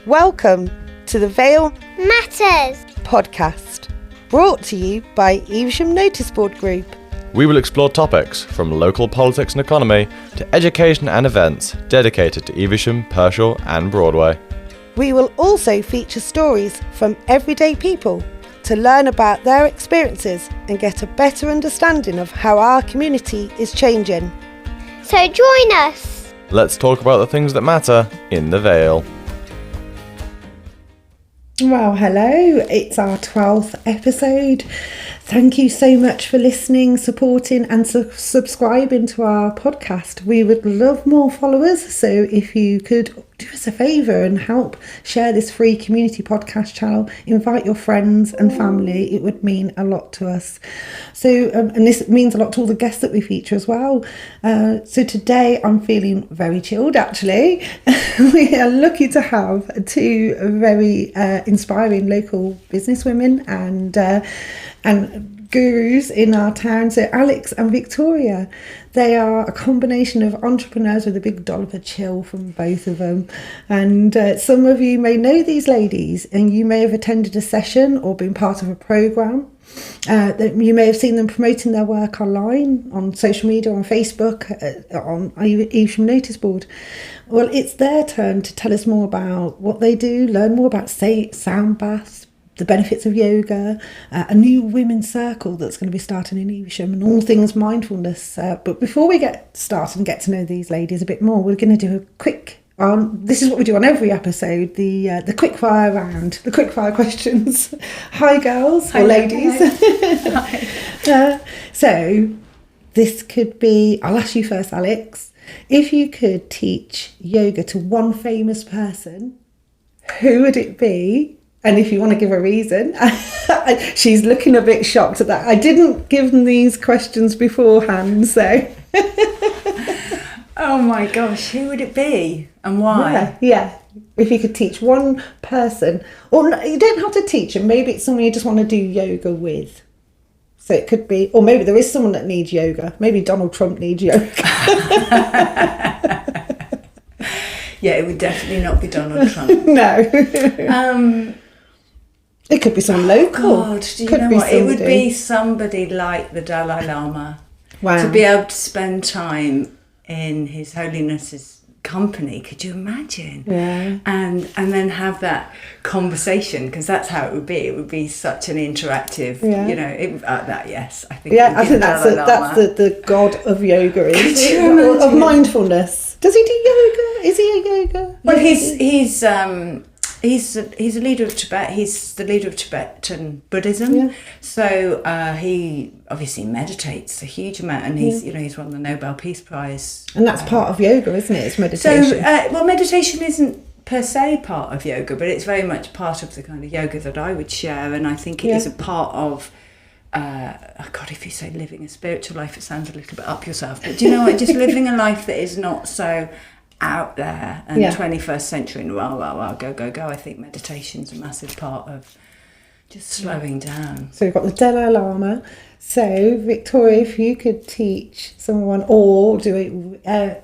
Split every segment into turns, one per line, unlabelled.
Welcome to the Veil
Matters
podcast, brought to you by Evesham Noticeboard Group.
We will explore topics from local politics and economy to education and events dedicated to Evesham, Pershore and Broadway.
We will also feature stories from everyday people to learn about their experiences and get a better understanding of how our community is changing.
So join us.
Let's talk about the things that matter in the Vale.
Well, hello, it's our 12th episode. Thank you so much for listening, supporting and subscribing to our podcast. We would love more followers, so if you could do us a favour and help share this free community podcast channel, invite your friends and family, it would mean a lot to us. So, and this means a lot to all the guests that we feature as well. So today I'm feeling very chilled actually. We are lucky to have two very inspiring local businesswomen and gurus in our town. So Alex and Victoria, they are a combination of entrepreneurs with a big dollop of chill from both of them. And some of you may know these ladies and you may have attended a session or been part of a programme. You may have seen them promoting their work online, on social media, on Facebook, on Evesham Noticeboard. Well, it's their turn to tell us more about what they do, learn more about sound baths, the benefits of yoga, a new women's circle that's going to be starting in Evesham, and all things mindfulness. But before we get started and get to know these ladies a bit more, we're going to do a quick, this is what we do on every episode, the quick fire round, the quick fire questions. Hi girls, or ladies.
Hi.
So this could be, I'll ask you first, Alex. If you could teach yoga to one famous person, who would it be? And if you want to give a reason. She's looking a bit shocked at that. I didn't give them these questions beforehand, so.
Oh my gosh, who would it be and why?
Yeah. If you could teach one person, or no, you don't have to teach them, maybe it's someone you just want to do yoga with. So it could be, or maybe there is someone that needs yoga. Maybe Donald Trump needs yoga.
Yeah, it would definitely not be Donald Trump.
No. It could be someone local.
God, do you know what? It would be somebody like the Dalai Lama.
Wow.
To be able to spend time in His Holiness's company. Could you imagine?
Yeah.
And then have that conversation, because that's how it would be. It would be such an interactive, yes. I think
that's the god of yoga, of mindfulness. Does he do yoga? Is he a yoga?
Well, he's a leader of Tibet. He's the leader of Tibetan Buddhism.
Yeah.
So he obviously meditates a huge amount, and he's won the Nobel Peace Prize.
And that's part of yoga, isn't it? It's meditation.
So meditation isn't per se part of yoga, but it's very much part of the kind of yoga that I would share, and I think it is a part of. God, if you say living a spiritual life, it sounds a little bit up yourself. But do you know what? Just living a life that is not so out there and 21st century and go. I think meditation's a massive part of just slowing down.
So we've got the Dalai Lama. So Victoria, if you could teach someone, or do it,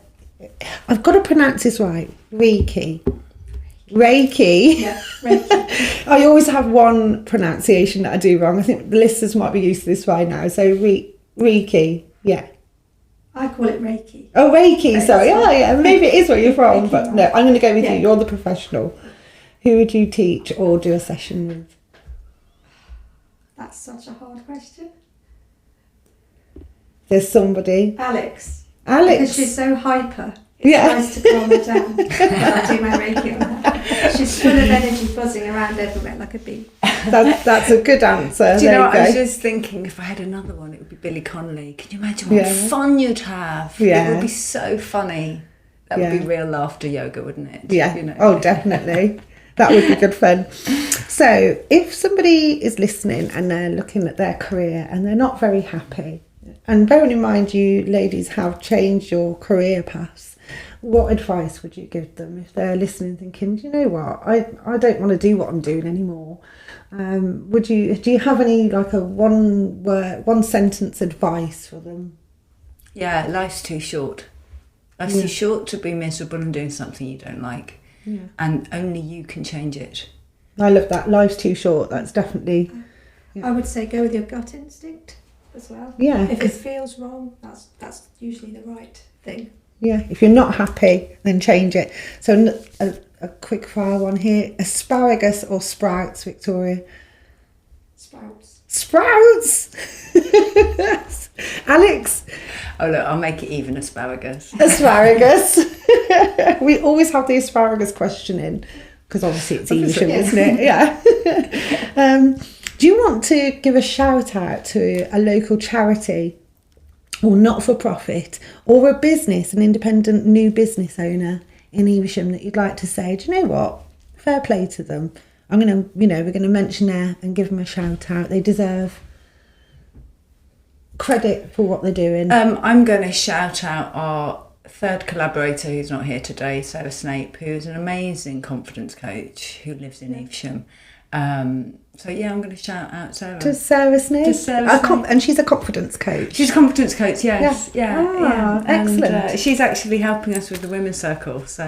I've got to pronounce this right. Reiki.
Yeah, Reiki.
I always have one pronunciation that I do wrong. I think the listeners might be used to this by now. So Reiki, yeah.
I call it Reiki.
Oh, Reiki, sorry. Yeah, maybe it is where you're from,
Reiki,
but no, I'm going to go with you.
Yeah.
You're the professional. Who would you teach or do a session with?
That's such a hard question.
There's somebody.
Alex.
Alex.
Because she's so hyper.
Yeah.
Tries to calm her down. I do my Reiki on her. She's full of energy buzzing around everywhere like a bee.
That's a good answer.
Do you know what?
There
I
you
was
go.
just thinking, if I had another one, it would be Billy Connolly. Can you imagine what fun you'd have?
Yeah.
It would be so funny. That would be real laughter yoga, wouldn't it?
Yeah.
You know?
Oh, definitely. That would be good fun. So if somebody is listening and they're looking at their career and they're not very happy, and bearing in mind you ladies have changed your career paths, what advice would you give them if they're listening thinking, do you know what, I don't want to do what I'm doing anymore? Do you have any like a one sentence advice for them?
Yeah, life's too short. Life's too short to be miserable and doing something you don't like. and only you can change it.
I love that. Life's too short. That's definitely.
I would say go with your gut instinct as well.
Yeah.
If it feels wrong, that's usually the right thing.
Yeah. If you're not happy, then change it. So a quick fire one here: asparagus or sprouts, Victoria?
Sprouts.
Sprouts. Alex.
Oh look, I'll make it even asparagus.
Asparagus. We always have the asparagus question in because obviously it's Evesham, isn't it? Yeah. Do you want to give a shout out to a local charity or not-for-profit or a business, an independent new business owner in Evesham that you'd like to say, do you know what? Fair play to them. We're going to mention there and give them a shout out. They deserve credit for what they're doing.
I'm going to shout out our third collaborator who's not here today, Sarah Snape, who's an amazing confidence coach who lives in Evesham. So yeah, I'm going to shout out Sarah.
To Sarah Snape? And she's a confidence coach.
She's a confidence coach, yes. Yeah.
Excellent.
And, she's actually helping us with the women's circle. So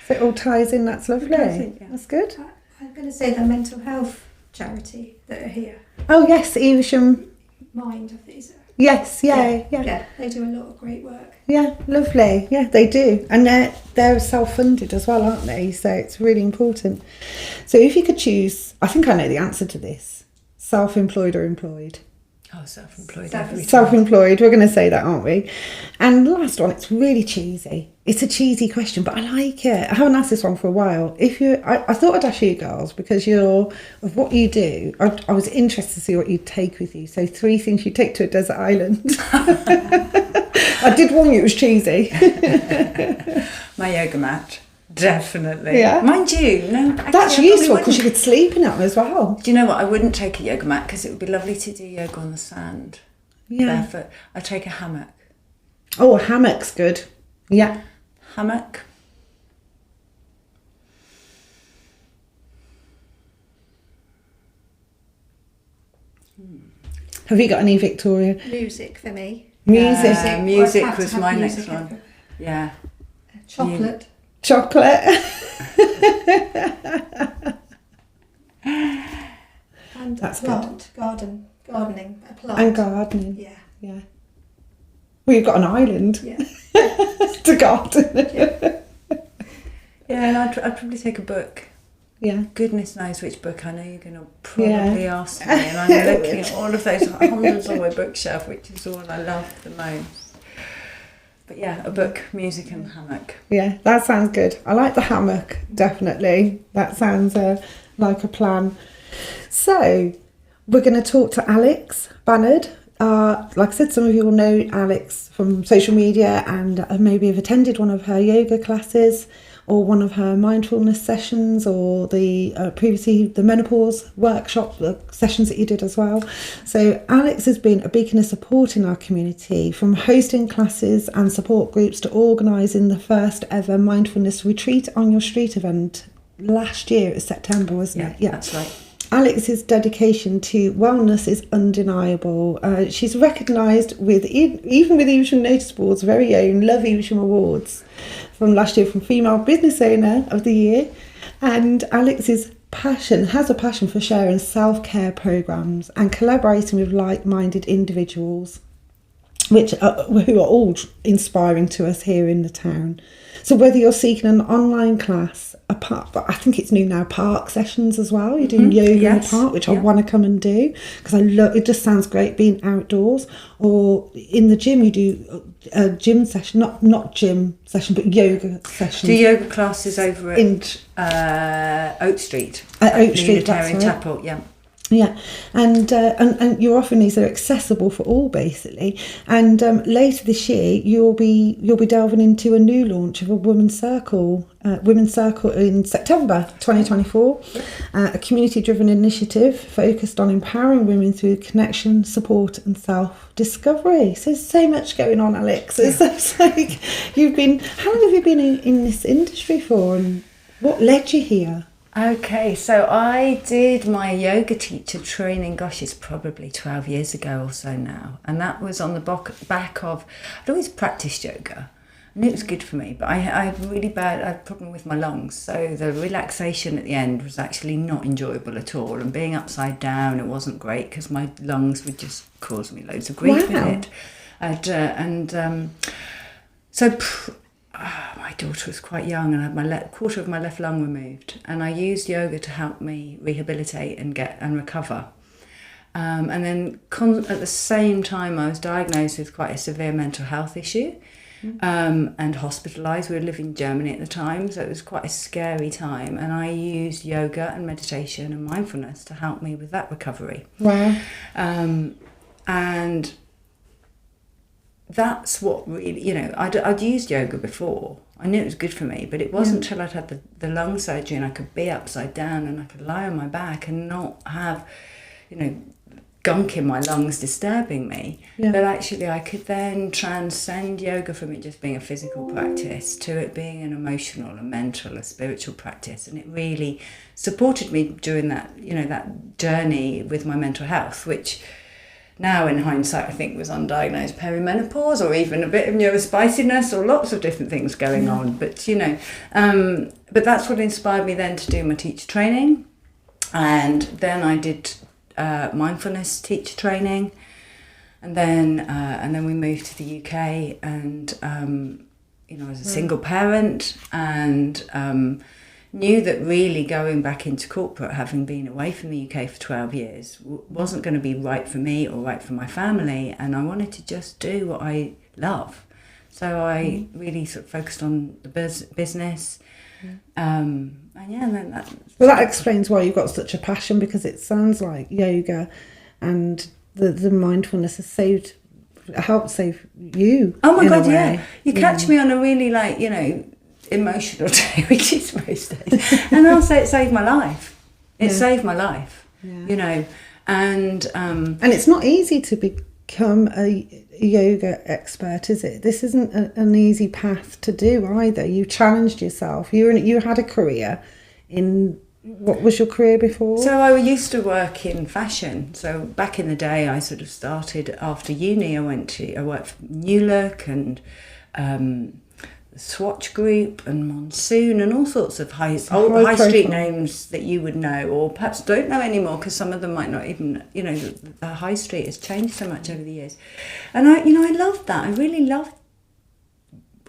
so it all ties in, that's lovely. That's good.
I'm going to say the mental health charity that are here.
Oh yes, Evesham.
Mind, I think.
Yes, yeah.
They do a lot of great work.
Yeah, lovely. Yeah, they do. And they're self-funded as well, aren't they? So it's really important. So if you could choose, I think I know the answer to this. Self-employed or employed?
Oh, self-employed.
Self-employed, we're going to say that, aren't we? And the last one, it's really cheesy. It's a cheesy question, but I like it. I haven't asked this one for a while. I thought I'd ask you girls because of what you do. I was interested to see what you'd take with you. So 3 things you take to a desert island. I did warn you it was cheesy.
My yoga mat. Definitely.
Yeah.
Mind you, no. Actually,
that's useful because you could sleep in it as well.
Do you know what? I wouldn't take a yoga mat because it would be lovely to do yoga on the sand.
Yeah.
Barefoot. I'd take a hammock.
Oh, a hammock's good. Yeah.
Hammock.
Have you got any, Victoria?
Music for me.
Music.
Music was my next one. Yeah.
Chocolate.
Chocolate.
And
that's
plant. Good. Gardening. A plant.
And gardening.
Yeah.
Well, you've got an island.
Yeah.
To garden.
Yeah, and I'd probably take a book.
Yeah.
Goodness knows which book. I know you're going to probably ask me, and I'm looking at all of those hundreds on my bookshelf, which is all I love the most. But yeah, a book, music and hammock.
Yeah, that sounds good. I like the hammock, definitely. That sounds like a plan. So, we're going to talk to Alex Bannard. Like I said, some of you will know Alex from social media and maybe have attended one of her yoga classes or one of her mindfulness sessions or previously the menopause workshop, the sessions that you did as well. So Alex has been a beacon of support in our community, from hosting classes and support groups to organising the first ever mindfulness retreat on your street event last year. It was September, wasn't it?
Yeah, that's right.
Alex's dedication to wellness is undeniable. She's recognised with even with Evesham Notice Board's very own Love Evesham Awards from last year from Female Business Owner of the Year. And Alex's has a passion for sharing self-care programmes and collaborating with like-minded individuals, who are all inspiring to us here in the town. So whether you're seeking an online class, but I think it's new now, park sessions as well. You're doing yoga in the park, which I want to come and do because I love. It just sounds great being outdoors. Or in the gym, you do a gym session, not gym session, but yoga session.
Do yoga classes over at Oak Street.
At Oak Street,
Unitarian Chapel, yeah.
Yeah, and your offering these are accessible for all basically. And later this year, you'll be delving into a new launch of a women's circle in September 2024, a community-driven initiative focused on empowering women through connection, support, and self-discovery. So there's so much going on, Alex. It's like how long have you been in this industry for, and what led you here?
Okay, so I did my yoga teacher training, gosh, it's probably 12 years ago or so now. And that was on the back of, I'd always practiced yoga. I knew it was good for me, but I had I had a problem with my lungs, so the relaxation at the end was actually not enjoyable at all, and being upside down, it wasn't great because my lungs would just cause me loads of grief with it. My daughter was quite young, and I had quarter of my left lung removed, and I used yoga to help me rehabilitate and recover. And then at the same time, I was diagnosed with quite a severe mental health issue. And hospitalised. We were living in Germany at the time, so it was quite a scary time, and I used yoga and meditation and mindfulness to help me with that recovery.
Wow.
And that's what really, I'd used yoga before. I knew it was good for me, but it wasn't until I'd had the lung surgery and I could be upside down and I could lie on my back and not have, gunk in my lungs disturbing me, that actually I could then transcend yoga from it just being a physical practice to it being an emotional, a mental, a spiritual practice. And it really supported me during that, that journey with my mental health, which now in hindsight I think was undiagnosed perimenopause, or even a bit of neurospiciness, or lots of different things going on. But, but that's what inspired me then to do my teacher training. And then I did mindfulness teacher training, and then we moved to the UK, and I was a single parent, and knew that really going back into corporate, having been away from the UK for 12 years, wasn't going to be right for me or right for my family, and I wanted to just do what I love. So I really sort of focused on the business.
That explains why you've got such a passion, because it sounds like yoga and the mindfulness has helped save you.
Oh my God, yeah. You catch me on a really emotional day, which is most days, and I'll say it saved my life. It saved my life, and
it's not easy to become a yoga expert, is it? This isn't an easy path to do either. You challenged yourself. You had a career in, what was your career before?
So I used to work in fashion. So back in the day, I sort of started after uni. I worked for New Look and Swatch Group and Monsoon and all sorts of high street names that you would know, or perhaps don't know anymore, because some of them might not even, the high street has changed so much over the years. And I loved that. I really loved,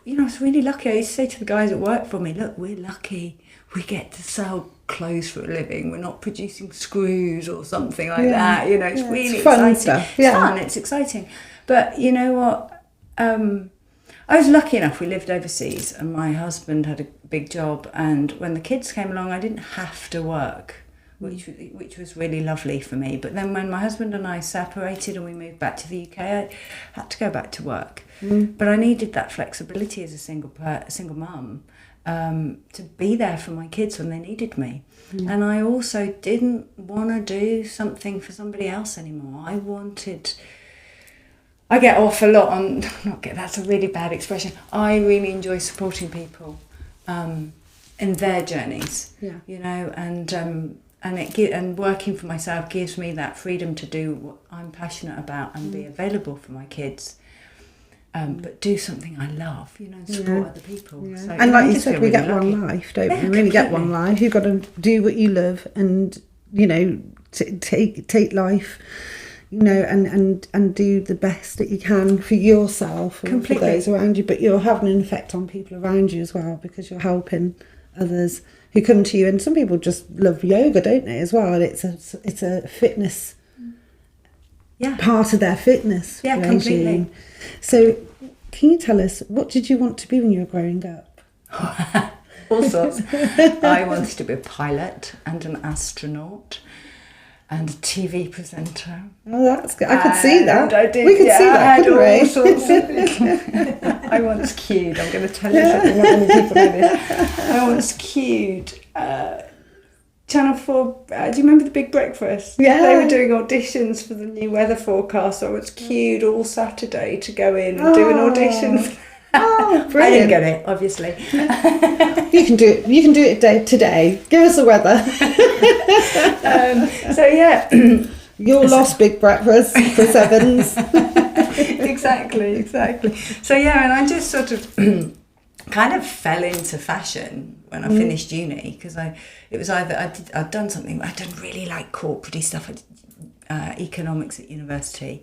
I was really lucky. I used to say to the guys that work for me, look, we're lucky. We get to sell clothes for a living. We're not producing screws or something like that. It's really
fun
exciting.
Stuff.
It's fun, it's exciting. But you know what? I was lucky enough, we lived overseas, and my husband had a big job, and when the kids came along I didn't have to work, which was really lovely for me. But then when my husband and I separated and we moved back to the UK, I had to go back to work. But I needed that flexibility as a single mum, to be there for my kids when they needed me. And I also didn't want to do something for somebody else anymore. I get off a lot on, that's a really bad expression. I really enjoy supporting people in their journeys, and working for myself gives me that freedom to do what I'm passionate about and be available for my kids, but do something I love, and support other people.
Yeah.
So,
and like you said, we
really
get
lucky.
one life, don't we? We really get one life. You've got to do what you love and, take life, and do the best that you can for yourself and for those around you. But you're having an effect on people around you as well, because you're helping others who come to you. And some people just love yoga, don't they, as well? It's a fitness part of their fitness regime.
Completely.
So can you tell us, what did you want to be when you were growing up?
All sorts. I wanted to be a pilot and an astronaut and a TV presenter.
Oh, that's good. I could see that.
I did,
we could see that, couldn't we?
All sorts of things. I once queued, I'm going to tell you something, not many people know this. I once queued Channel 4, do you remember The Big Breakfast?
Yeah.
They were doing auditions for the new weather forecast, so I was queued all Saturday to go in and do an audition.
Oh, brilliant.
I didn't get it, obviously.
You can do it today. Give us the weather. Your lost big breakfast, Chris Evans.
Exactly. So yeah, and I just sort of kind of fell into fashion when I finished uni, because it was either I'd done something, I'd done really like corporate stuff. I did economics at university,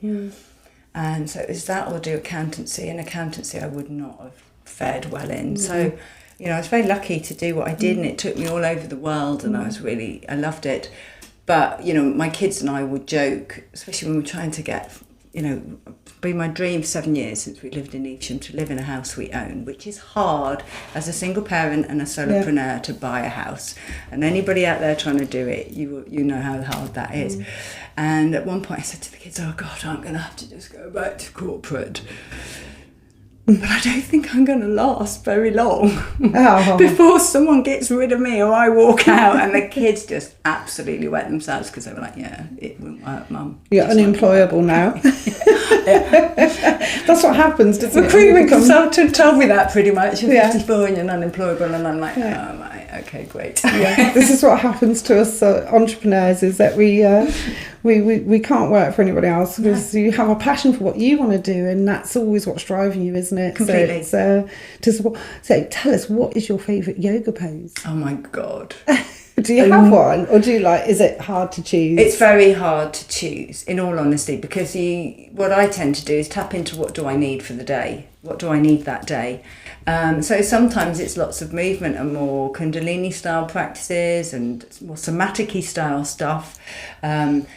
and so it was that or do accountancy, and accountancy I would not have fared well in. So, you know, I was very lucky to do what I did, and it took me all over the world, and I loved it. But, you know, my kids and I would joke, especially when we were trying to get, you know, been my dream for 7 years since we lived in Evesham to live in a house we own, which is hard as a single parent and a solopreneur to buy a house. And anybody out there trying to do it, you know how hard that is. And at one point I said to the kids, oh God, I'm going to have to just go back to corporate. But I don't think I'm going to last very long before someone gets rid of me or I walk out. And the kids just absolutely wet themselves because they were like, yeah, it won't work, Mum.
You're unemployable now. That's what happens, doesn't it?
Recruitment consultant told me that pretty much. You're 54 and you're unemployable. And I'm like, oh, right, okay, great.
Yeah, this is what happens to us entrepreneurs, is that we can't work for anybody else because you have a passion for what you want to do, and that's always what's driving you, isn't it?
Completely.
So tell us, what is your favourite yoga pose?
Oh my God.
Do you have one, or is it hard to choose?
It's very hard to choose, in all honesty, because what I tend to do is tap into what do I need for the day? What do I need that day? So sometimes it's lots of movement and more Kundalini style practices and more somatic-y style stuff.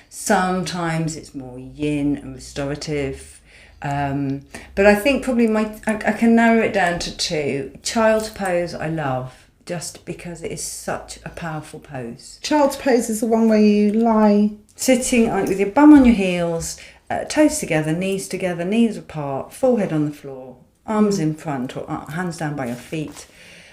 Sometimes it's more yin and restorative. But I think probably I can narrow it down to two. Child's pose I love, just because it is such a powerful pose.
Child's pose is the one where you lie
sitting with your bum on your heels, toes together, knees apart, forehead on the floor, arms in front or hands down by your feet.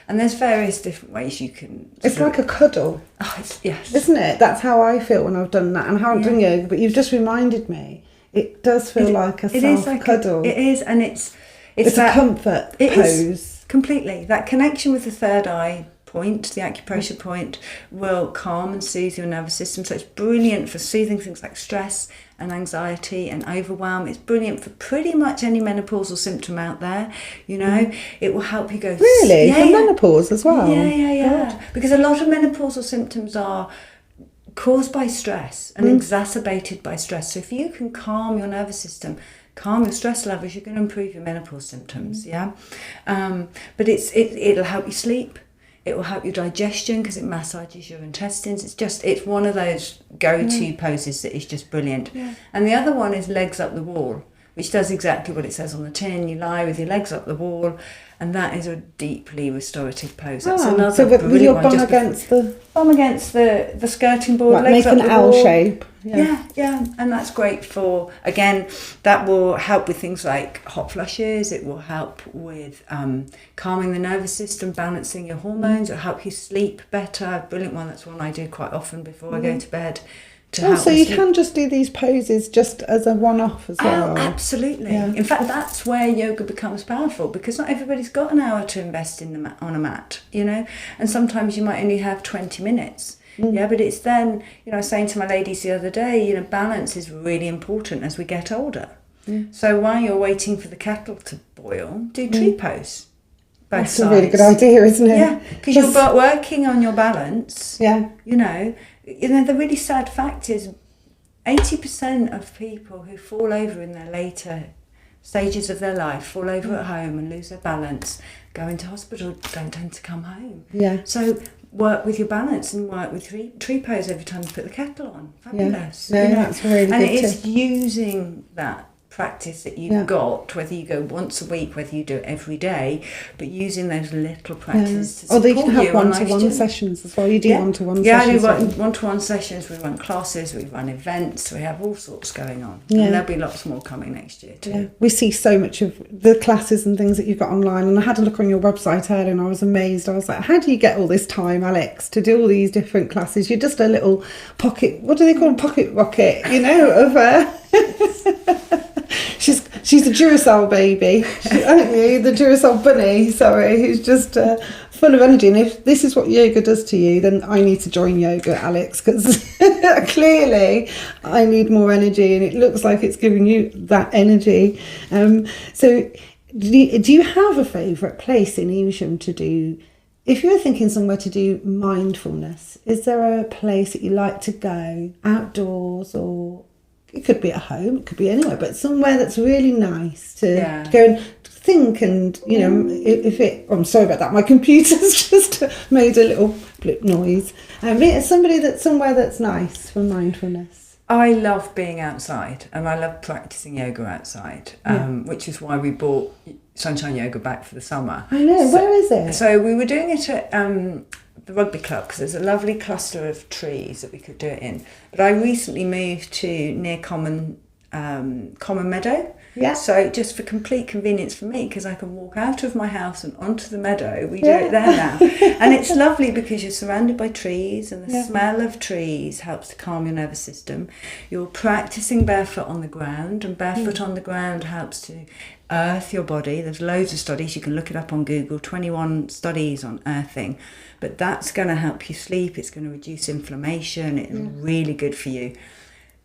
And there's various different ways you can...
It's like a cuddle.
Oh, yes.
Isn't it? That's how I feel when I've done that. And I haven't done yoga, but you've just reminded me. It does feel like a self-cuddle.
It is, and it's
a comfort pose.
Completely. That connection with the third eye point, the acupressure point, will calm and soothe your nervous system. So it's brilliant for soothing things like stress and anxiety and overwhelm. It's brilliant for pretty much any menopausal symptom out there. You know, it will help you go...
Really? For menopause as well?
Yeah. God. Because a lot of menopausal symptoms are caused by stress and exacerbated by stress. So if you can calm your nervous system, calm your stress levels, you're going to improve your menopause symptoms. But it'll help you sleep. It will help your digestion because it massages your intestines. It's one of those go-to poses that is just brilliant. And the other one is legs up the wall, which does exactly what it says on the tin. You lie with your legs up the wall, and that is a deeply restorative pose. That's another
so with your bum against
the skirting board,
like
legs
make
up
an
the
L
wall.
shape.
Yeah, and that's great for, again, that will help with things like hot flushes. It will help with calming the nervous system, balancing your hormones. It'll help you sleep better. Brilliant one. That's one I do quite often before I go to bed.
So you can just do these poses just as a one-off as well?
Oh, absolutely. Yeah. In fact, that's where yoga becomes powerful, because not everybody's got an hour to invest in on a mat, you know, and sometimes you might only have 20 minutes. Yeah, but it's then, you know, I was saying to my ladies the other day, you know, balance is really important as we get older. So while you're waiting for the kettle to boil, do tree pose. Both sides.
That's a really good idea, isn't it?
Yeah, because you're working on your balance.
Yeah.
You know, the really sad fact is 80% of people who fall over in their later stages of their life, fall over at home and lose their balance, go into hospital, don't tend to come home.
Yeah.
So work with your balance and work with tree pose every time you put the kettle on. Fabulous.
Yeah, that's really good.
And it is using that practice that you've got, whether you go once a week, whether you do it every day, but using those little practices to support you.
Or they can have one-to-one sessions as well. You do one-to-one
sessions.
Yeah, I do
one-to-one sessions. We run classes, we run events, we have all sorts going on. And there'll be lots more coming next year too.
Yeah. We see so much of the classes and things that you've got online, and I had a look on your website earlier and I was amazed. I was like, how do you get all this time, Alex, to do all these different classes? You're just a little pocket, what do they call them? Pocket rocket, you know, of She's a Duracell baby, aren't you? The Duracell bunny, sorry, who's just full of energy. And if this is what yoga does to you, then I need to join yoga, Alex, because clearly I need more energy, and it looks like it's giving you that energy. So do you have a favourite place in Evesham to do, if you're thinking somewhere to do mindfulness, is there a place that you like to go outdoors, or it could be at home, it could be anywhere, but somewhere that's really nice to go and think? And I'm sorry about that, my computer's just made a little blip noise. It's somewhere that's nice for mindfulness.
I love being outside, and I love practicing yoga outside, which is why we brought Sunshine Yoga back for the summer.
I know. Where is it?
So we were doing it at the rugby club, because there's a lovely cluster of trees that we could do it in. But I recently moved to near Common Meadow. Yeah. So just for complete convenience for me, because I can walk out of my house and onto the meadow, we do it there now. And it's lovely because you're surrounded by trees, and the smell of trees helps to calm your nervous system. You're practicing barefoot on the ground, and barefoot on the ground helps to earth your body. There's loads of studies, you can look it up on Google, 21 studies on earthing. But that's going to help you sleep, it's going to reduce inflammation, it's really good for you.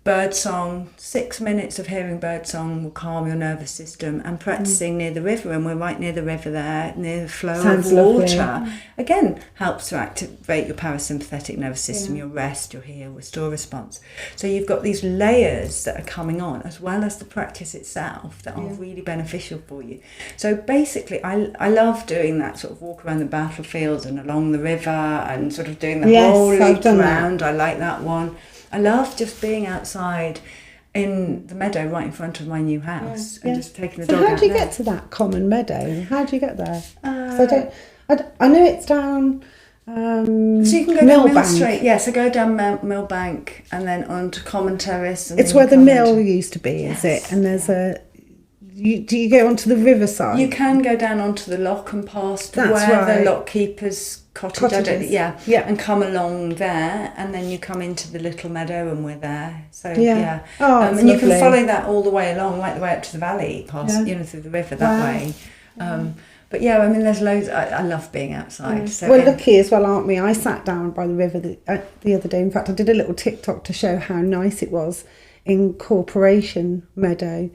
Birdsong, 6 minutes of hearing birdsong will calm your nervous system, and practicing near the river, and we're right near the river there, near the flow of water, again helps to activate your parasympathetic nervous system, your rest, your heal, restore response. So you've got these layers that are coming on, as well as the practice itself, that are really beneficial for you. So basically I love doing that sort of walk around the battlefields and along the river, and sort of doing the whole loop around. I like that one. I love just being outside in the meadow right in front of my new house and just taking the dog out.
So how do you get to that common meadow? How do you get there? I know it's down
so you can go down Mill Street. Yeah, so go down Mill Bank and then onto Common Terrace. And
it's where the mill used to be, is it? And there's do you go onto the riverside?
You can go down onto the lock and past the lock keeper's cottage. And come along there, and then you come into the little meadow, and we're there. So and you can follow that all the way along, right the way up to the valley, past through the river that way. But I mean, there's loads. I love being outside. So
we're lucky as well, aren't we? I sat down by the river the other day. In fact, I did a little TikTok to show how nice it was in Corporation Meadow,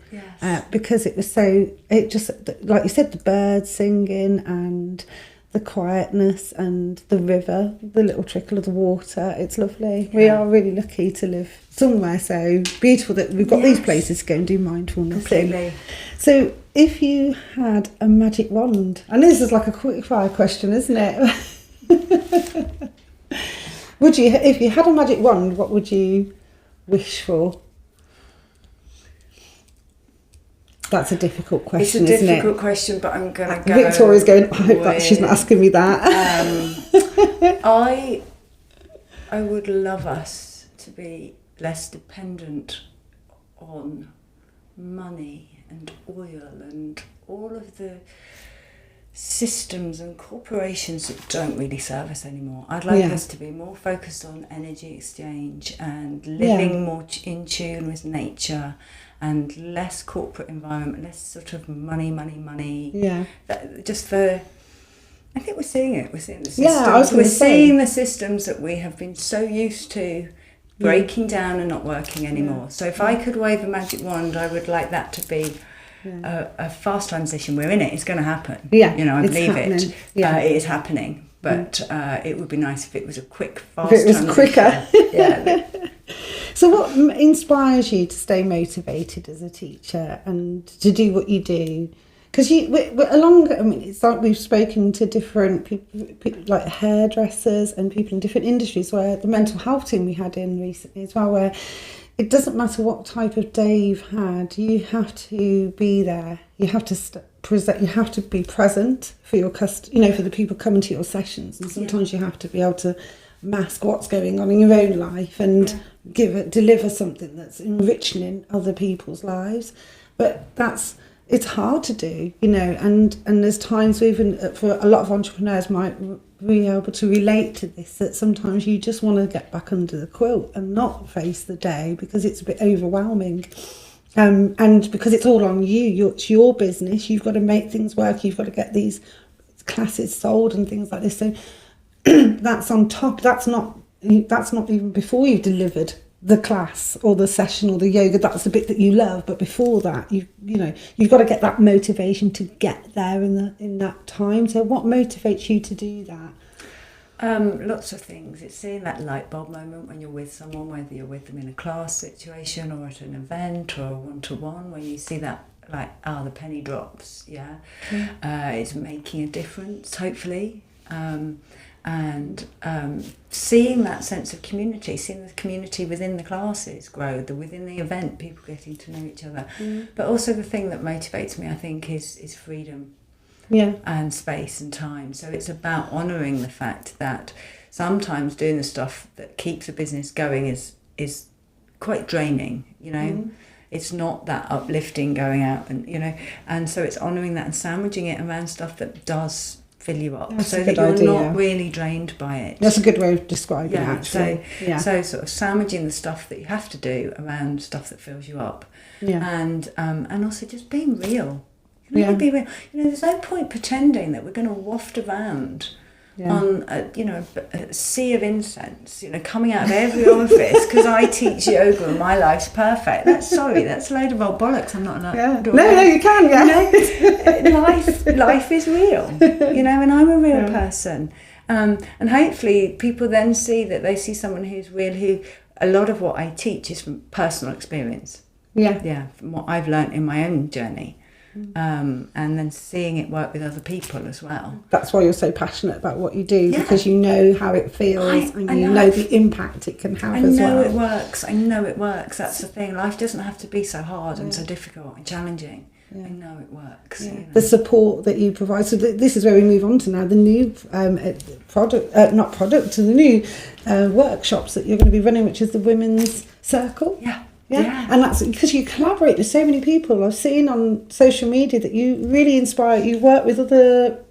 because it was it just, like you said, the birds singing and the quietness and the river, the little trickle of the water. It's lovely. We are really lucky to live somewhere so beautiful that we've got these places to go and do mindfulness.
Completely.
So if you had a magic wand, I know this is like a quick fire question, isn't it? Would you, if you had a magic wand, what would you wish for? That's a difficult question, isn't it?
It's a difficult question, but I'm going to go...
Victoria's going, I hope that she's not asking me that.
I would love us to be less dependent on money and oil and all of the systems and corporations that don't really serve us anymore. I'd like us to be more focused on energy exchange and living more in tune with nature, and less corporate environment, less sort of money. Yeah. I think we're seeing it. We're seeing the systems.
Yeah,
we're seeing the systems that we have been so used to breaking down and not working anymore. Yeah. So if I could wave a magic wand, I would like that to be a fast transition. We're in it. It's going to happen.
Yeah,
I believe
happening. It
is happening. But it would be nice if it was a quick, fast
transition. If it was
quicker.
So what inspires you to stay motivated as a teacher and to do what you do? Because it's like we've spoken to different people like hairdressers and people in different industries, where the mental health team we had in recently as well, where it doesn't matter what type of day you've had, you have to be there. You have to present. You have to be present for your for the people coming to your sessions, and sometimes you have to be able to mask what's going on in your own life and deliver something that's enriching in other people's lives. But it's hard to do, and there's times even for a lot of entrepreneurs might be able to relate to this, that sometimes you just want to get back under the quilt and not face the day because it's a bit overwhelming. And because it's all on you, it's your business, you've got to make things work, you've got to get these classes sold and things like this. So that's on top. That's not even before you've delivered the class or the session or the yoga. That's the bit that you love, but before that, you know, you've got to get that motivation to get there in that time. So what motivates you to do that?
Lots of things. It's seeing that light bulb moment when you're with someone, whether you're with them in a class situation or at an event or one-to-one, when you see that, like, the penny drops, it's making a difference, hopefully. And seeing that sense of community, seeing the community within the classes grow, within the event, people getting to know each other. But also the thing that motivates me, I think, is freedom. And space and time. So it's about honouring the fact that sometimes doing the stuff that keeps a business going is quite draining, you know. It's not that uplifting going out and, you know, and so it's honouring that and sandwiching it around stuff that does fill you up.
That's
so that you're not really drained by it.
That's a good way of describing it, actually.
So sort of sandwiching the stuff that you have to do around stuff that fills you up. And also just being real. Really be real. You know, there's no point pretending that we're going to waft around on a sea of incense, you know, coming out of every orifice because I teach yoga and my life's perfect. That's a load of old bollocks. I'm not allowed.
No, you can.
You know, life is real. You know, and I'm a real person. And hopefully people then see that they see someone who's real. Who a lot of what I teach is from personal experience. From what I've learnt in my own journey. And then seeing it work with other people as well. That's
why you're so passionate about what you do, because you know how it feels and you know the impact it can have as well.
I know it works. That's the thing. Life doesn't have to be so hard and so difficult and challenging. I know it works. You know?
The support that you provide. So this is where we move on to now the new the new workshops that you're going to be running, which is the Women's Circle. Yeah, and that's because you collaborate with so many people. I've seen on social media that you really inspire. You work with other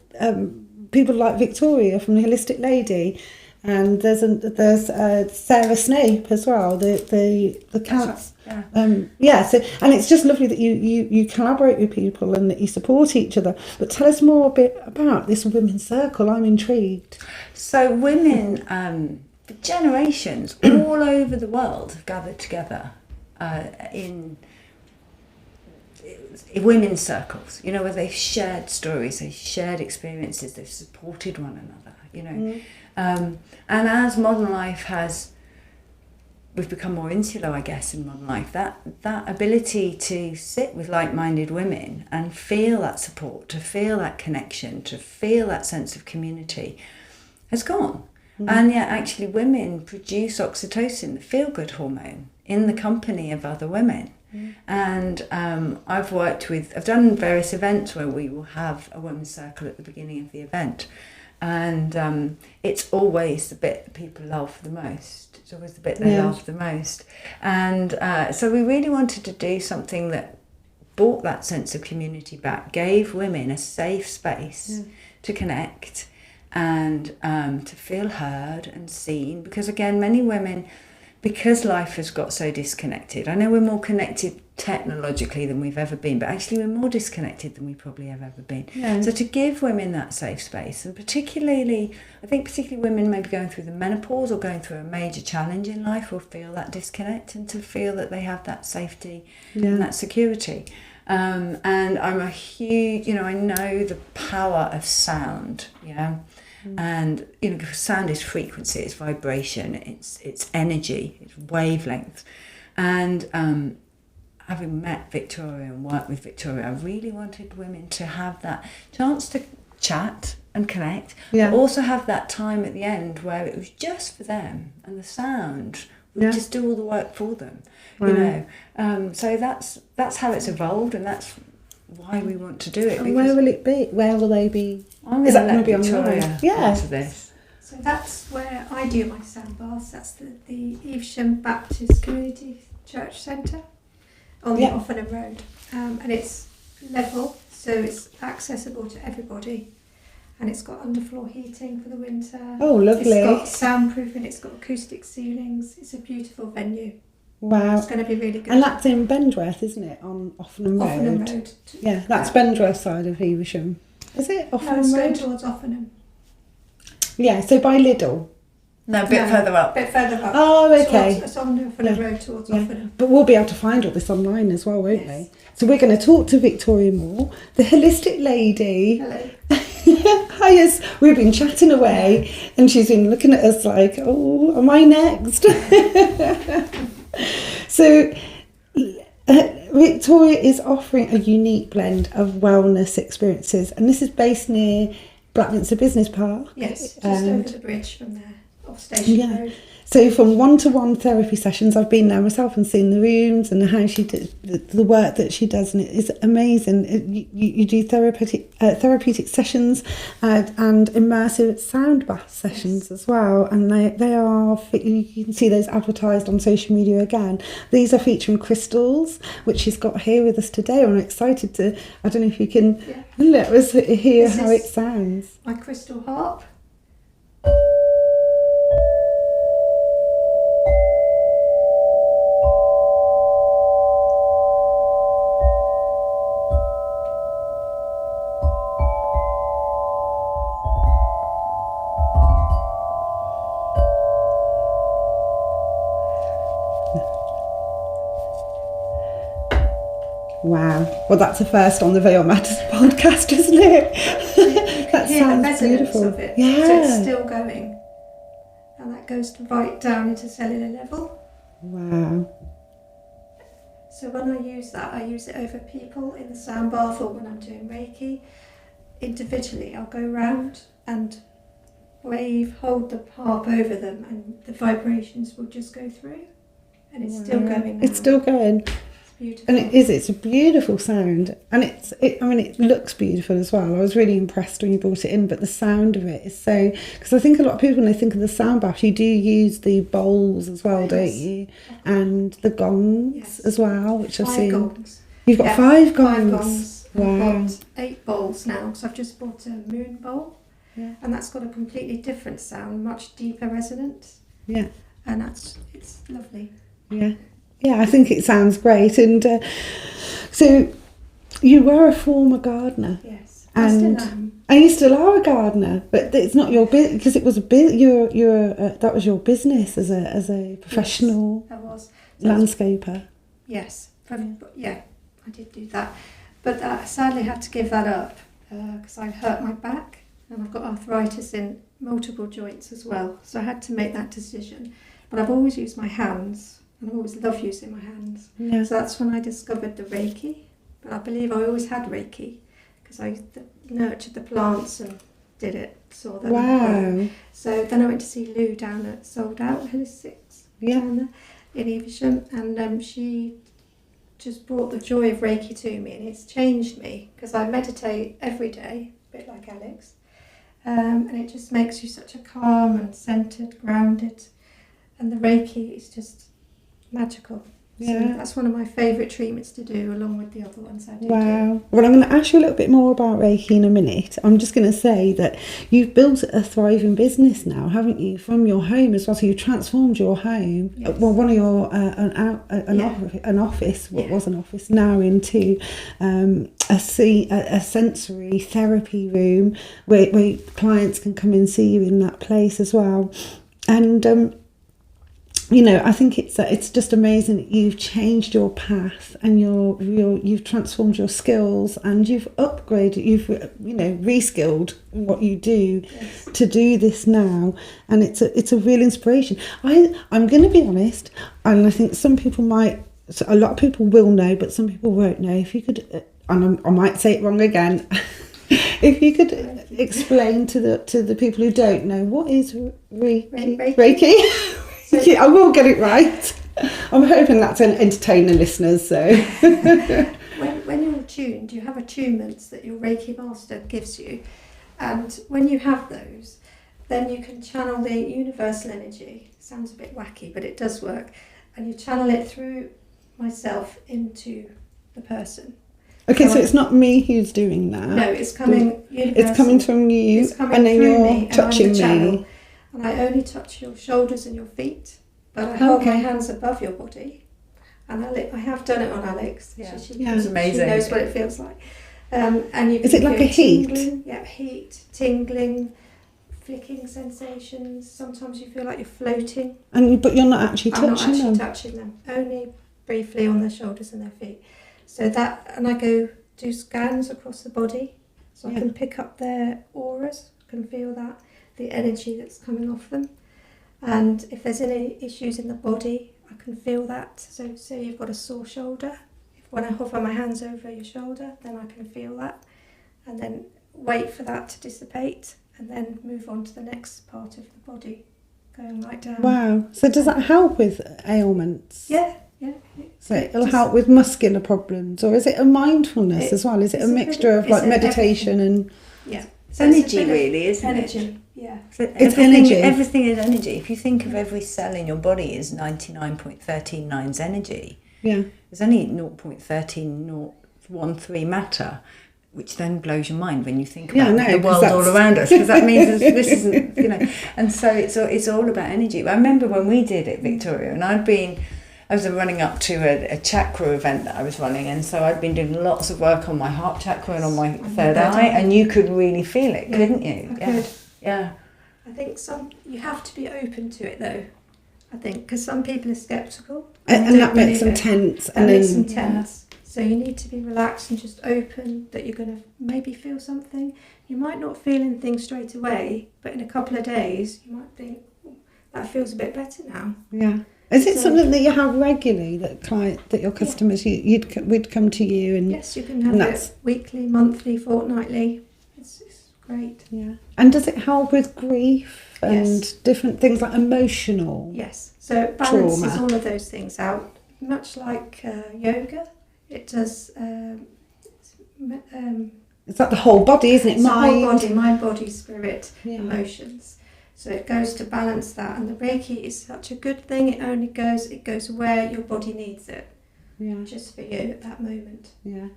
people like Victoria from the Holistic Lady, and there's Sarah Snape as well. The counts. So and it's just lovely that you collaborate with people and that you support each other. But tell us more a bit about this Women's Circle. I'm intrigued.
So women, for generations, all over the world have gathered together. In women's circles, you know, where they've shared stories, they've shared experiences, they've supported one another, you know. And as modern life we've become more insular, I guess, in modern life, that ability to sit with like-minded women and feel that support, to feel that connection, to feel that sense of community has gone. And yet actually women produce oxytocin, the feel-good hormone, in the company of other women. And I've done various events where we will have a women's circle at the beginning of the event. And it's always the bit that people love the most. It's always the bit they love the most. And so we really wanted to do something that brought that sense of community back, gave women a safe space to connect and to feel heard and seen. Because again, many women, because life has got so disconnected, I know we're more connected technologically than we've ever been, but actually we're more disconnected than we probably have ever been. So to give women that safe space, and particularly women maybe going through the menopause or going through a major challenge in life will feel that disconnect, and to feel that they have that safety and that security. And I'm a huge, I know the power of sound, and sound is frequency, it's vibration, it's energy, it's wavelength. And having met Victoria and worked with Victoria, I really wanted women to have that chance to chat and connect, but also have that time at the end where it was just for them, and the sound would just do all the work for them. So that's how it's evolved, and that's why we want to do it.
And where will it be? Where will they be?
Is that going to be online? After this.
So that's where I do my sound baths. That's the Evesham Baptist Community Church Centre on the Offenham Road, and it's level, so it's accessible to everybody. And it's got underfloor heating for the winter.
Oh, lovely.
It's got soundproofing, it's got acoustic ceilings. It's a beautiful venue.
Wow.
It's going to be really good.
And that's in Bendworth, isn't it? On Offenham Road.
Offenham Road.
Yeah, that's Bendworth side of Evesham. Is it
No,
Offenham
it's going
Road?
towards Offenham.
Yeah, so by Lidl.
No, a bit further up.
A bit further up.
Oh, okay.
It's on the Offenham Road towards Offenham.
But we'll be able to find all this online as well, won't
Yes.
we? So we're going to talk to Victoria Moore, the holistic lady.
Hello.
Hi, yes, we've been chatting away and she's been looking at us like, oh, am I next? So Victoria is offering a unique blend of wellness experiences, and this is based near Blackminster Business Park.
Yes, just
And-
over the bridge from there, off Station
Yeah.
Road.
So from one-to-one therapy sessions, I've been there myself and seen the rooms and how she did the work that she does, and it is amazing. You do therapeutic sessions and immersive sound bath sessions as well, and they are, you can see those advertised on social media again. These are featuring crystals, which she's got here with us today. I'm excited to, I don't know if you can let us hear
This
how
is-
it sounds.
My crystal harp.
Wow. Well, that's a first on the Veil Matters podcast, isn't it? That
Hear the
sounds
resonance
beautiful.
of it.
Yeah.
So it's still going. And that goes right down into cellular level.
Wow.
So when I use that, I use it over people in the sound bath or when I'm doing Reiki. Individually, I'll go round and hold the harp over them, and the vibrations will just go through. And it's still going now.
It's still going.
It's beautiful.
And it's a beautiful sound. And it looks beautiful as well. I was really impressed when you brought it in, but the sound of it is so, because I think a lot of people, when they think of the sound bath, you do use the bowls as well, don't you? And the gongs as well, which I've
5
seen.
gongs.
You've got
Yeah,
5 gongs.
5 gongs.
Wow.
I've got 8 bowls now, so I've just bought a moon bowl.
Yeah.
And that's got a completely different sound, much deeper resonance.
Yeah.
And it's lovely.
Yeah. Yeah, I think it sounds great. And so you were a former gardener.
Yes.
And
I still am.
you still are a gardener, but it's not your business, because it was that was your business as a professional
Yes, I was.
landscaper.
Yes. I did do that. But I sadly had to give that up because I hurt my back and I've got arthritis in multiple joints as well. So I had to make that decision. But I've always used my hands, and I've always loved using my hands.
Yeah.
So that's when I discovered the Reiki. But I believe I always had Reiki because I nurtured the plants and did it, saw them.
Wow.
So then I went to see Lou down at Sold Out Holistics down there in Evesham, and she just brought the joy of Reiki to me, and it's changed me because I meditate every day, a bit like Alex, and it just makes you such a calm and centered, grounded, and the Reiki is just magical.
Yeah.
So that's one of my favourite treatments to do, along with the other ones I do.
Wow. Well, I'm going to ask you a little bit more about Reiki in a minute. I'm just going to say that you've built a thriving business now, haven't you, from your home as well? So you've transformed your home,
Yes.
well, one of your, an office, what was an office, now into a sensory therapy room where clients can come and see you in that place as well. And I think it's just amazing that you've changed your path and you've transformed your skills and you've upgraded, you've reskilled what you do to do this now, and it's a real inspiration. I'm going to be honest, and I think a lot of people will know, but some people won't know. If you could, and I might say it wrong again. If you could explain to the people who don't know, what is Reiki? Yeah, I will get it right. I'm hoping that's an entertaining listeners. So,
when you're tuned, you have attunements that your Reiki master gives you, and when you have those, then you can channel the universal energy. Sounds a bit wacky, but it does work, and you channel it through myself into the person.
okay, so it's not me who's doing that.
No, it's coming.
It's coming from you,
It's coming
and then
through
you're
me,
touching
and I'm the
me.
channel. And I only touch your shoulders and your feet, but I hold my hands above your body. And I have done it on Alex.
Yeah.
She
It's amazing.
She knows what it feels like. And you can
Is it like a heat?
tingling, yeah, heat, tingling, flicking sensations. Sometimes you feel like you're floating.
But you're not actually
I'm not
touching
actually
them.
touching them, only briefly on their shoulders and their feet. So that, and I go do scans across the body, so I can pick up their auras, can feel that, the energy that's coming off them. And if there's any issues in the body, I can feel that. So say you've got a sore shoulder, when I hover my hands over your shoulder, then I can feel that, and then wait for that to dissipate, and then move on to the next part of the body, going right down.
Wow. So does that help with ailments?
Yeah.
So it'll help with muscular problems, or is it a mindfulness as well? Is it a mixture of like meditation and...
Yeah.
It's energy, really, isn't
energy.
it?
Yeah.
So
It's energy.
Everything is energy. If you think of every cell in your body is 99.139's energy, there's only 0.13013 matter, which then blows your mind when you think about the world all around us, because that means this isn't, and so it's all about energy. I remember when we did it, Victoria, and I was running up to a chakra event that I was running, and so I'd been doing lots of work on my heart chakra and on my third eye, and you could really feel it, couldn't you? Yeah.
I think you have to be open to it though. I think because some people are sceptical,
and that makes them tense.
So you need to be relaxed and just open that you're going to maybe feel something. You might not feel anything straight away, but in a couple of days you might think, that feels a bit better now.
Yeah. Is it something that you have regularly, that your customers would come to you and...
Yes, you can have it weekly, monthly, fortnightly. It's great.
Yeah. And does it help with grief and different things like emotional?
Yes. So it balances
trauma.
all of those things out, much like yoga. It does.
It's like the whole body, isn't it?
It's the whole body, mind, body, spirit, emotions. So it goes to balance that, and the Reiki is such a good thing. It goes where your body needs it, just for you at that moment.
Yeah.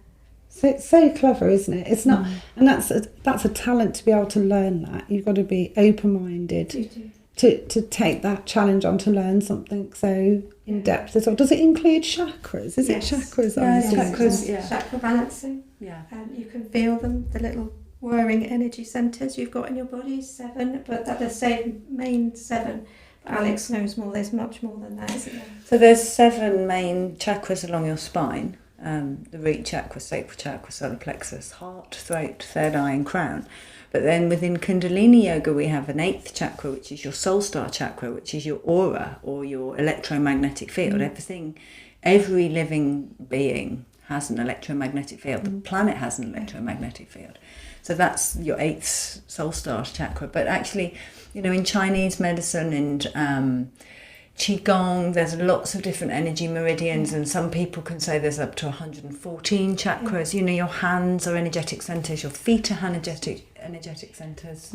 So it's so clever, isn't it? It's not, and that's a talent to be able to learn that. You've got to be open-minded to take that challenge on, to learn something so in depth as well. Does it include chakras? Is it chakras?
Chakra balancing. Yeah. And you can feel them, the little whirring energy centres you've got in your body, 7, but they're the same main 7. But Alex knows more, there's much more than that, isn't there?
So there's 7 main chakras along your spine, the root chakra, sacral chakra, solar plexus, heart, throat, third eye and crown. But then within Kundalini Yoga we have an 8th chakra, which is your soul star chakra, which is your aura or your electromagnetic field. Every living being has an electromagnetic field. The planet has an electromagnetic field. So that's your 8th soul star chakra. But actually, in Chinese medicine and Qigong, there's lots of different energy meridians, and some people can say there's up to 114 chakras. Your hands are energetic centres, your feet are energetic centres.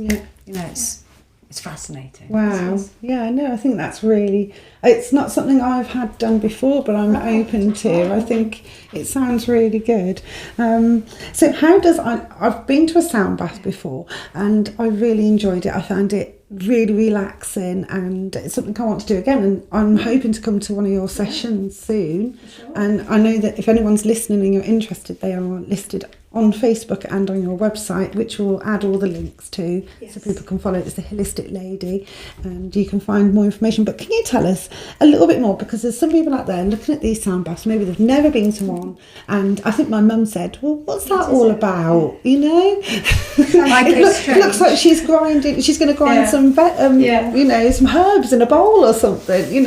It's fascinating.
Wow. Yeah, no, I think that's really... It's not something I've had done before, but I'm open to. I think it sounds really good. So how does... I've been to a sound bath before, and I really enjoyed it. I found it really relaxing, and it's something I want to do again, and I'm hoping to come to one of your sessions soon. And I know that if anyone's listening and you're interested, they are listed on Facebook and on your website, which we'll add all the links to, so people can follow it. It's the Holistic Lady, and you can find more information. But can you tell us a little bit more, because there's some people out there looking at these sound baths, maybe they've never been to one, and I think my mum said, well, what's that all about, it looks like she's going to grind some some herbs in a bowl or something,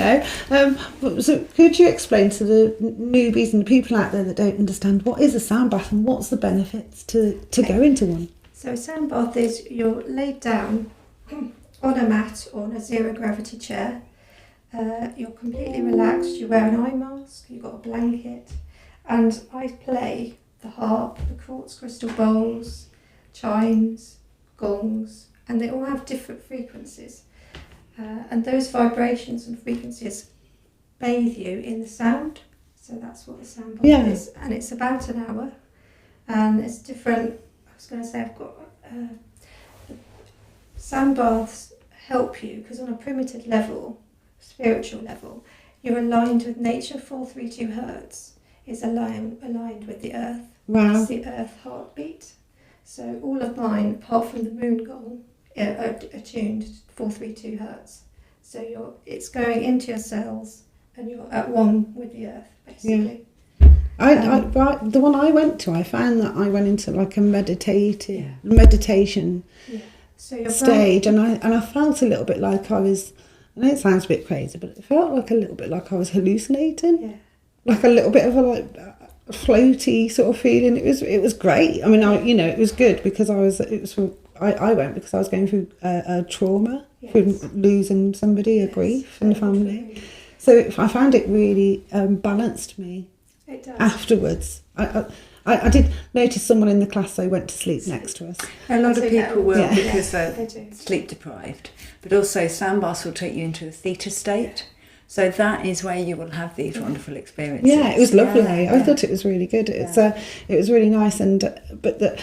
so could you explain to the newbies and the people out there that don't understand, what is a sound bath and what's the benefits to go into one?
So a sound bath is you're laid down on a mat or on a zero gravity chair. You're completely relaxed. You wear an eye mask. You've got a blanket, and I play the harp, the quartz crystal bowls, chimes, gongs, and they all have different frequencies. And those vibrations and frequencies bathe you in the sound. So that's what the sound bath is, and it's about an hour. And it's different. I was going to say, I've got sound baths help you because on a primitive level, spiritual level, you're aligned with nature, 432 hertz. is aligned with the earth.
Wow.
It's the earth heartbeat. So all of mine, apart from the moon gong, are attuned 432 hertz. So it's going into your cells and you're at one with the earth, basically.
The one I went to, I found that I went into like a meditation
so
stage, and I felt a little bit like I was. I know it sounds a bit crazy, but it felt like a little bit like I was hallucinating.
Yeah.
Like a little bit of a floaty sort of feeling. It was great. I mean, it was good because I went because I was going through a trauma, through losing somebody, a grief in the family. So I found it really balanced me.
It does.
Afterwards, I did notice someone in the class they went to sleep next to us.
A lot of people will because
they
they're
do.
sleep deprived, but also sound baths will take you into a theta state. So that is where you will have these wonderful experiences.
Yeah, it was lovely.
Yeah.
I thought it was really good. It was really nice, and but the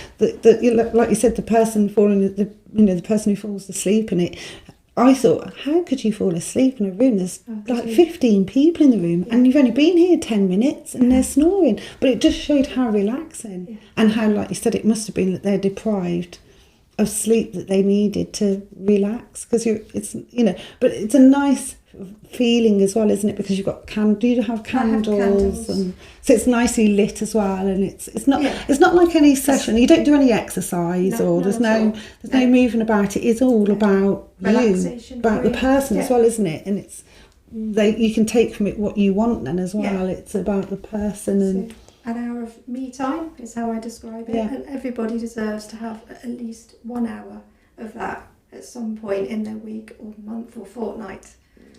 like you said, the person the person who falls asleep in it. I thought, how could you fall asleep in a room? There's like 15 people in the room, and you've only been here 10 minutes, and they're snoring. But it just showed how relaxing, and how, like you said, it must have been that they're deprived of sleep that they needed to relax. Because but it's a nice feeling as well, isn't it? Because you've got do you have candles? And so it's nicely lit as well, and it's not like any session. You don't do any exercise, or there's no moving about. It is all about
relaxation,
about the person as well, isn't it? And you can take from it what you want then as well. It's about the person. And
an hour of me time is how I describe it, and everybody deserves to have at least 1 hour of that at some point in their week or month or fortnight.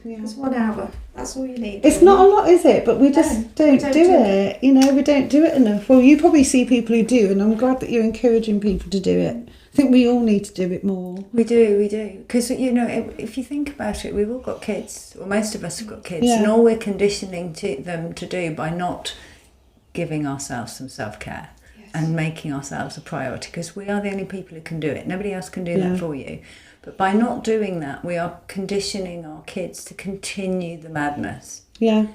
It's 1 hour. That's all you need.
It's not a lot, is it? But we just don't do it. We don't do it enough. Well, you probably see people who do, and I'm glad that you're encouraging people to do it. I think we all need to do it more.
We do. Because, if you think about it, we've all got kids, or most of us have got kids, and all we're conditioning them to do by not giving ourselves some self-care and making ourselves a priority, because we are the only people who can do it. Nobody else can do that for you. But by not doing that, we are conditioning our kids to continue the madness. Yeah.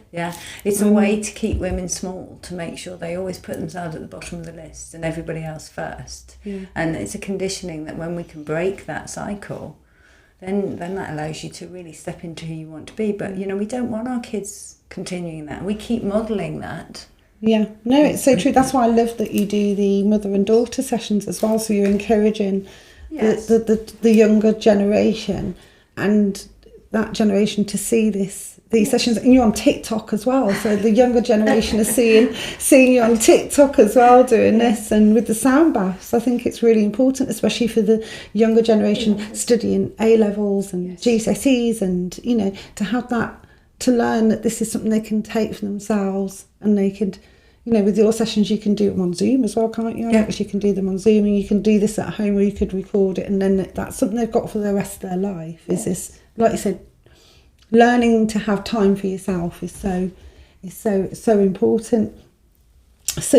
It's a way to keep women small, to make sure they always put themselves at the bottom of the list and everybody else first. And it's a conditioning that when we can break that cycle, then that allows you to really step into who you want to be. But, we don't want our kids continuing that. We keep modelling that.
Yeah, no, it's so true. That's why I love that you do the mother and daughter sessions as well. So you're encouraging the younger generation and that generation to see these sessions, and you're on TikTok as well, so the younger generation is seeing you on TikTok as well doing this, and with the sound baths. I think it's really important, especially for the younger generation studying A-levels and GCSEs, and to have that, to learn that this is something they can take for themselves, and they could, with your sessions you can do them on Zoom as well, can't you, Alex? You can do them on Zoom, and you can do this at home, or you could record it, and then that's something they've got for the rest of their life. Is this, like you said, learning to have time for yourself is so important. So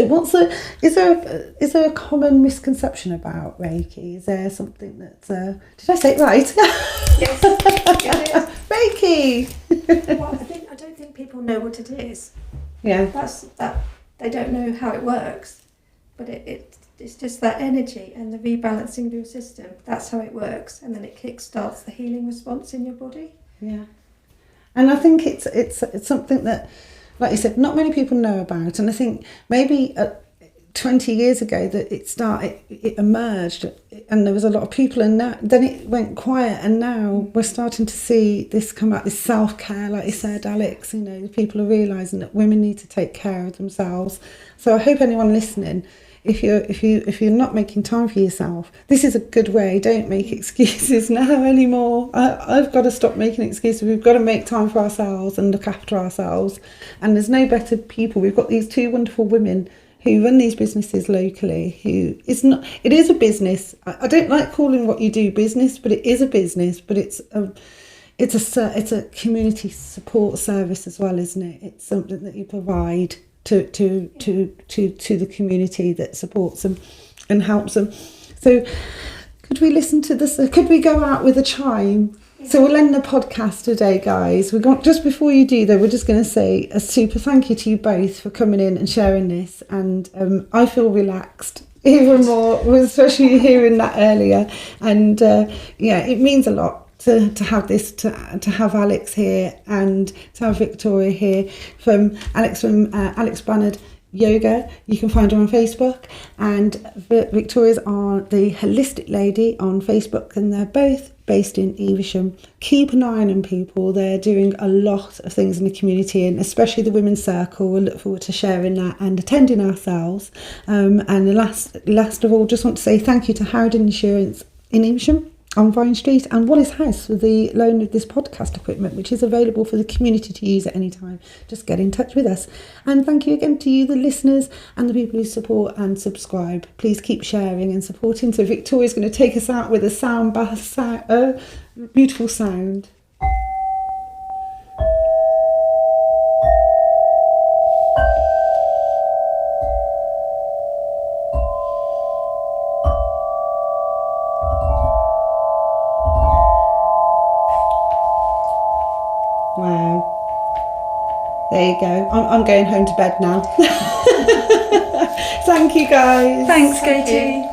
is there a common misconception about Reiki? Is there something that did I say it right?
Yes.
Reiki.
Well, I don't think people know what it is.
Yeah.
That's that. They don't know how it works, but it's just that energy and the rebalancing of your system. That's how it works, and then it kickstarts the healing response in your body. Yeah.
And I think it's something that, like you said, not many people know about. And I think maybe 20 years ago that it emerged, and there was a lot of people, and then it went quiet, and now we're starting to see this come out, this self-care, like you said, Alex. People are realising that women need to take care of themselves. So I hope anyone listening, if you're not making time for yourself, this is a good way. Don't make excuses now anymore. I've got to stop making excuses. We've got to make time for ourselves and look after ourselves. And there's no better people. We've got these two wonderful women who run these businesses locally. It is a business. I don't like calling what you do business, but it is a business. But it's a community support service as well, isn't it? It's something that you provide to the community that supports them and helps them. So could we listen to this? Could we go out with a chime? So we'll end the podcast today, guys. Just before you do, though, we're just going to say a super thank you to you both for coming in and sharing this. And I feel relaxed even more, especially hearing that earlier. And it means a lot to have this, to have Alex here and to have Victoria here from Alex Bannard Yoga. You can find her on Facebook, and Victoria's on the Holistic Lady on Facebook, and they're both based in Evesham. Keep an eye on them, people. They're doing a lot of things in the community, and especially the Women's Circle. We'll look forward to sharing that and attending ourselves. And last of all, just want to say thank you to Howden Insurance in Evesham on Vine Street, and Wallace House for the loan of this podcast equipment, which is available for the community to use at any time. Just get in touch with us. And thank you again to you, the listeners, and the people who support and subscribe. Please keep sharing and supporting. So Victoria's going to take us out with a sound bath, beautiful sound. Wow. There you go. I'm going home to bed now. Thank you, guys.
Thanks, Katie.